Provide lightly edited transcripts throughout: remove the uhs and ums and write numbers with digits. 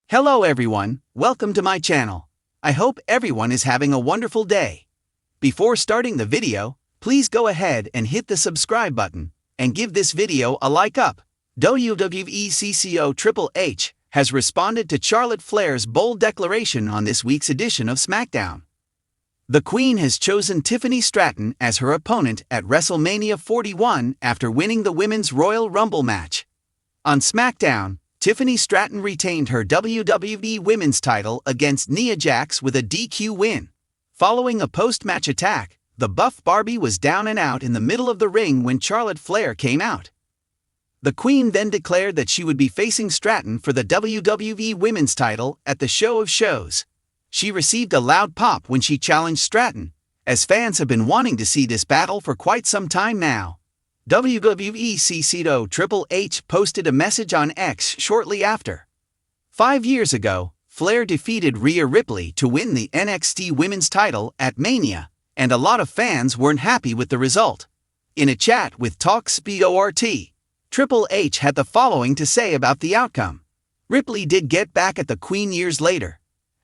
Hello everyone, welcome to my channel. I hope everyone is having a wonderful day. Before starting the video, please go ahead and hit the subscribe button, and give this video a like up. WWE CCO Triple H has responded to Charlotte Flair's bold declaration on this week's edition of SmackDown. The Queen has chosen Tiffany Stratton as her opponent at WrestleMania 41 after winning the Women's Royal Rumble match. On SmackDown, Tiffany Stratton retained her WWE Women's title against Nia Jax with a DQ win. Following a post-match attack, the buff Barbie was down and out in the middle of the ring when Charlotte Flair came out. The Queen then declared that she would be facing Stratton for the WWE Women's title at the Show of Shows. She received a loud pop when she challenged Stratton, as fans have been wanting to see this battle for quite some time now. WWE CCO Triple H posted a message on X shortly after. 5 years ago, Flair defeated Rhea Ripley to win the NXT Women's title at Mania, and a lot of fans weren't happy with the result. In a chat with TalkSport, Triple H had the following to say about the outcome. Ripley did get back at the Queen years later.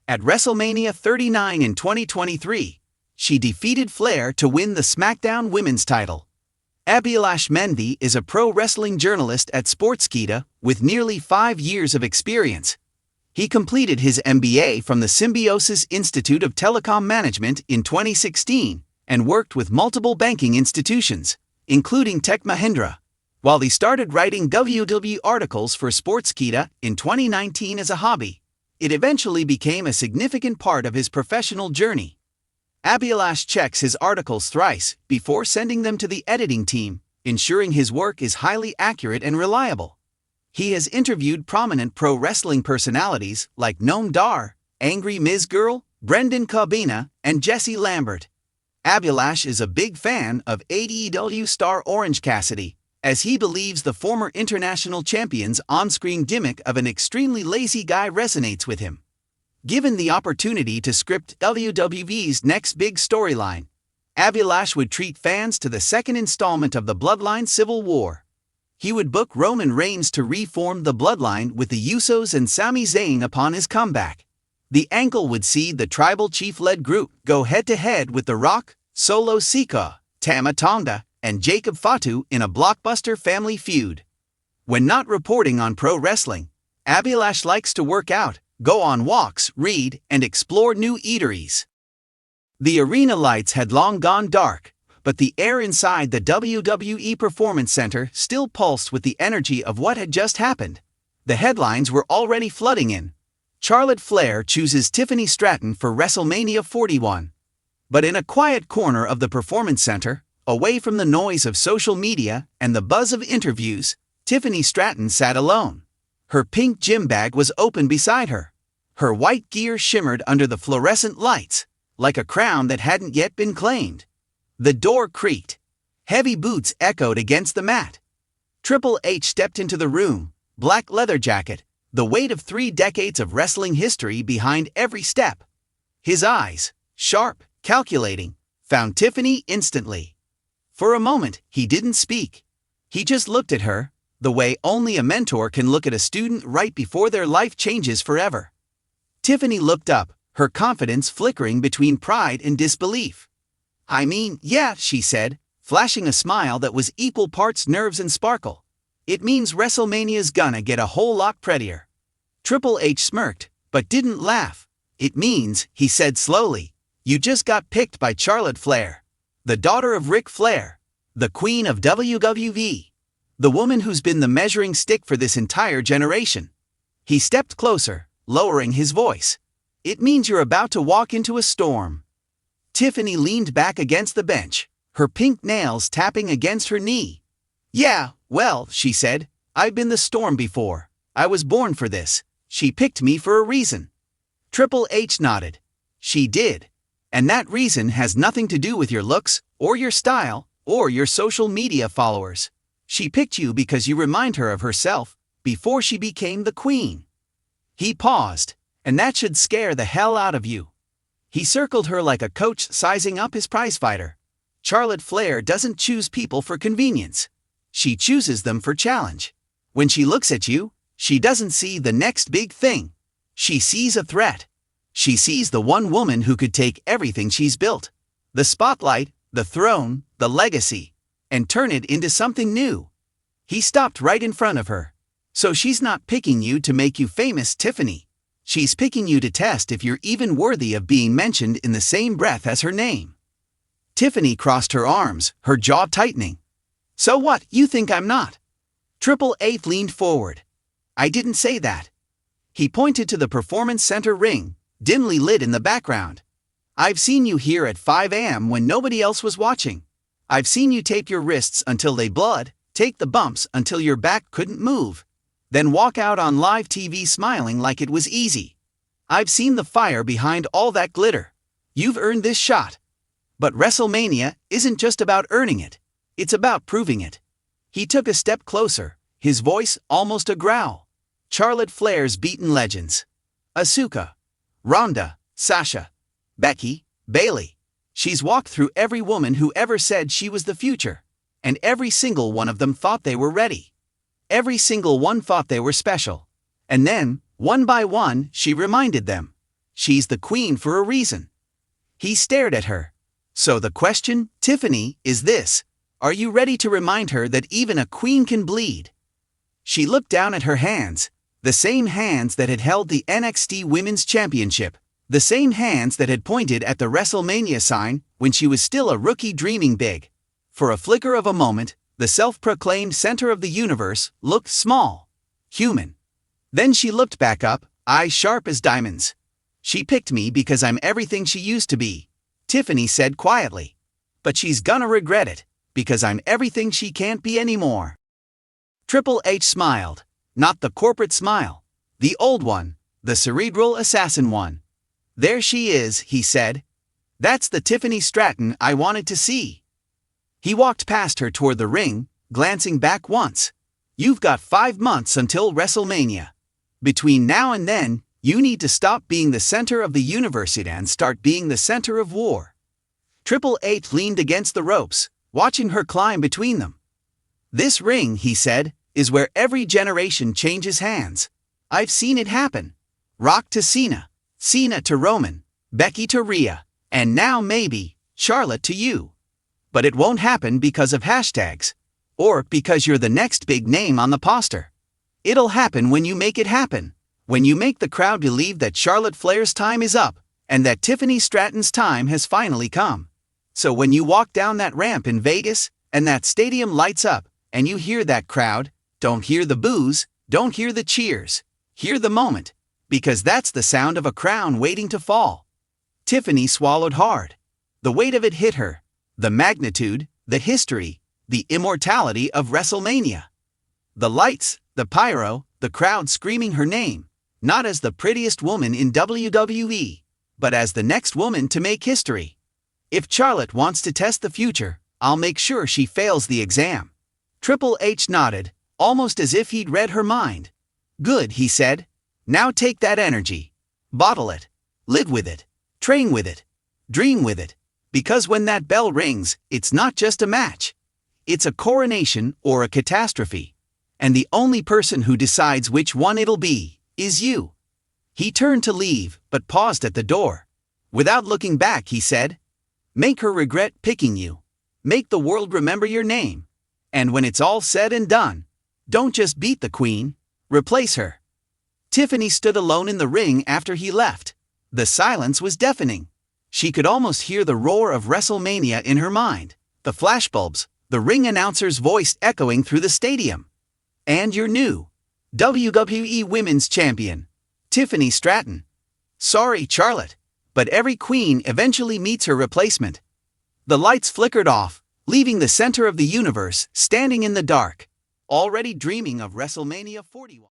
At WrestleMania 39 in 2023, she defeated Flair to win the SmackDown Women's title. Abhilash Menvi is a pro wrestling journalist at Sportskeeda with nearly 5 years of experience. He completed his MBA from the Symbiosis Institute of Telecom Management in 2016 and worked with multiple banking institutions, including Tech Mahindra, while he started writing WWE articles for Sportskeeda in 2019 as a hobby. It eventually became a significant part of his professional journey. Abhilash checks his articles thrice before sending them to the editing team, ensuring his work is highly accurate and reliable. He has interviewed prominent pro wrestling personalities like Noam Dar, Angry Ms. Girl, Brendan Cabina, and Jesse Lambert. Abhilash is a big fan of AEW star Orange Cassidy, as he believes the former international champion's on-screen gimmick of an extremely lazy guy resonates with him. Given the opportunity to script WWE's next big storyline, Abhilash would treat fans to the second installment of the Bloodline Civil War. He would book Roman Reigns to reform the Bloodline with the Usos and Sami Zayn upon his comeback. The angle would see the tribal chief-led group go head-to-head with The Rock, Solo Sikoa, Tama Tonga, and Jacob Fatu in a blockbuster family feud. When not reporting on pro wrestling, Abhilash likes to work out, go on walks, read, and explore new eateries. The arena lights had long gone dark, but the air inside the WWE Performance Center still pulsed with the energy of what had just happened. The headlines were already flooding in. Charlotte Flair chooses Tiffany Stratton for WrestleMania 41. But in a quiet corner of the Performance Center, away from the noise of social media and the buzz of interviews, Tiffany Stratton sat alone. Her pink gym bag was open beside her. Her white gear shimmered under the fluorescent lights, like a crown that hadn't yet been claimed. The door creaked. Heavy boots echoed against the mat. Triple H stepped into the room, black leather jacket, the weight of 3 decades of wrestling history behind every step. His eyes, sharp, calculating, found Tiffany instantly. For a moment, he didn't speak. He just looked at her, the way only a mentor can look at a student right before their life changes forever. Tiffany looked up, her confidence flickering between pride and disbelief. "I mean, yeah," she said, flashing a smile that was equal parts nerves and sparkle. "It means WrestleMania's gonna get a whole lot prettier." Triple H smirked, but didn't laugh. "It means," he said slowly, "you just got picked by Charlotte Flair, the daughter of Ric Flair, the queen of WWE, the woman who's been the measuring stick for this entire generation." He stepped closer, lowering his voice. "It means you're about to walk into a storm." Tiffany leaned back against the bench, her pink nails tapping against her knee. "Yeah, well," she said, "I've been the storm before. I was born for this. She picked me for a reason." Triple H nodded. "She did. And that reason has nothing to do with your looks, or your style, or your social media followers. She picked you because you remind her of herself, before she became the queen." He paused, "And that should scare the hell out of you." He circled her like a coach sizing up his prizefighter. Charlotte Flair doesn't choose people for convenience. She chooses them for challenge. When she looks at you, she doesn't see the next big thing. She sees a threat. She sees the one woman who could take everything she's built, the spotlight, the throne, the legacy, and turn it into something new. He stopped right in front of her. So she's not picking you to make you famous, Tiffany. She's picking you to test if you're even worthy of being mentioned in the same breath as her name. Tiffany crossed her arms, her jaw tightening. So what, you think I'm not? Triple H leaned forward. I didn't say that. He pointed to the Performance Center ring, dimly lit in the background. I've seen you here at 5 a.m. when nobody else was watching. I've seen you tape your wrists until they bled, take the bumps until your back couldn't move, then walk out on live TV smiling like it was easy. I've seen the fire behind all that glitter. You've earned this shot. But WrestleMania isn't just about earning it. It's about proving it. He took a step closer, his voice almost a growl. Charlotte Flair's beaten legends. Asuka, Ronda, Sasha, Becky, Bayley. She's walked through every woman who ever said she was the future, and every single one of them thought they were ready. Every single one thought they were special. And then, one by one, she reminded them. She's the queen for a reason. He stared at her. So the question, Tiffany, is this. Are you ready to remind her that even a queen can bleed? She looked down at her hands, the same hands that had held the NXT Women's Championship, the same hands that had pointed at the WrestleMania sign when she was still a rookie dreaming big. For a flicker of a moment, the self-proclaimed center of the universe looked small, human. Then she looked back up, eyes sharp as diamonds. She picked me because I'm everything she used to be, Tiffany said quietly. But she's gonna regret it, because I'm everything she can't be anymore. Triple H smiled, not the corporate smile, the old one, the cerebral assassin one. There she is, he said. That's the Tiffany Stratton I wanted to see. He walked past her toward the ring, glancing back once. You've got 5 months until WrestleMania. Between now and then, you need to stop being the center of the universe and start being the center of war. Triple H leaned against the ropes, watching her climb between them. This ring, he said, is where every generation changes hands. I've seen it happen. Rock to Cena, Cena to Roman, Becky to Rhea, and now maybe, Charlotte to you. But it won't happen because of hashtags, or because you're the next big name on the poster. It'll happen when you make it happen, when you make the crowd believe that Charlotte Flair's time is up, and that Tiffany Stratton's time has finally come. So when you walk down that ramp in Vegas, and that stadium lights up, and you hear that crowd, don't hear the boos, don't hear the cheers, hear the moment, because that's the sound of a crown waiting to fall. Tiffany swallowed hard. The weight of it hit her. The magnitude, the history, the immortality of WrestleMania. The lights, the pyro, the crowd screaming her name, not as the prettiest woman in WWE, but as the next woman to make history. If Charlotte wants to test the future, I'll make sure she fails the exam. Triple H nodded, almost as if he'd read her mind. Good, he said. Now take that energy. Bottle it. Live with it. Train with it. Dream with it. Because when that bell rings, it's not just a match. It's a coronation or a catastrophe. And the only person who decides which one it'll be is you. He turned to leave, but paused at the door. Without looking back, he said, make her regret picking you. Make the world remember your name. And when it's all said and done, don't just beat the queen, replace her. Tiffany stood alone in the ring after he left. The silence was deafening. She could almost hear the roar of WrestleMania in her mind, the flashbulbs, the ring announcer's voice echoing through the stadium. And your new WWE Women's Champion, Tiffany Stratton. Sorry, Charlotte, but every queen eventually meets her replacement. The lights flickered off, leaving the center of the universe standing in the dark, already dreaming of WrestleMania 41.